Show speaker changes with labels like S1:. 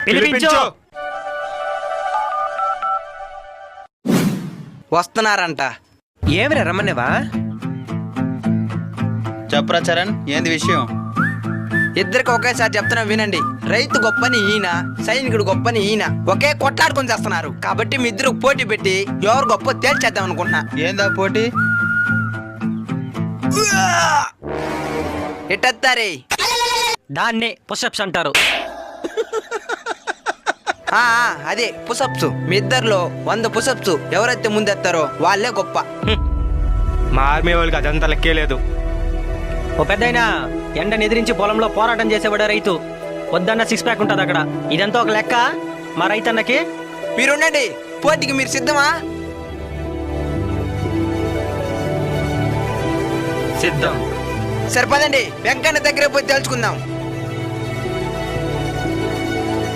S1: పిలిపించు.
S2: వస్తున్నారంట.
S3: ఏమిరా రమ్మనేవా?
S4: చెప్పరా చరణ్, ఏంది విషయం?
S2: ఇద్దరికి ఒకేసారి చెప్తున్నా వినండి. రైతు గొప్పని ఈయన, సైనికుడు గొప్పని ఈయన ఒకే కొట్లాడుకొని చేస్తున్నారు. కాబట్టి మీ ఇద్దరు పోటీ పెట్టి ఎవరు గొప్ప తేల్చేద్దాం అనుకుంటున్నా.
S4: ఏందా పోటీ?
S2: ఎట్టత్తారే
S1: దాన్నే పుషప్స్ అంటారు.
S2: అదే పుషప్స్. మీ ఇద్దరిలో 100 పుషప్స్ ఎవరైతే ముందెత్తారో వాళ్ళే గొప్ప.
S5: మా ఆర్మీ వాళ్ళకి అదంతా లెక్కే లేదు.
S1: ఓ పెద్దయినా ఎండని ఎదిరించి పొలంలో పోరాటం చేసేవాడే రైతు. వద్దన్న 6 ప్యాక్ ఉంటుంది అక్కడ. ఇదంతా ఒక లెక్క మా రైతన్నకి.
S2: మీరుండండి, పోటీకి మీరు సిద్ధమా?
S1: సిద్ధం.
S2: సరిపదండి, వెంకన్న దగ్గర పోయి తెలుసుకుందాం.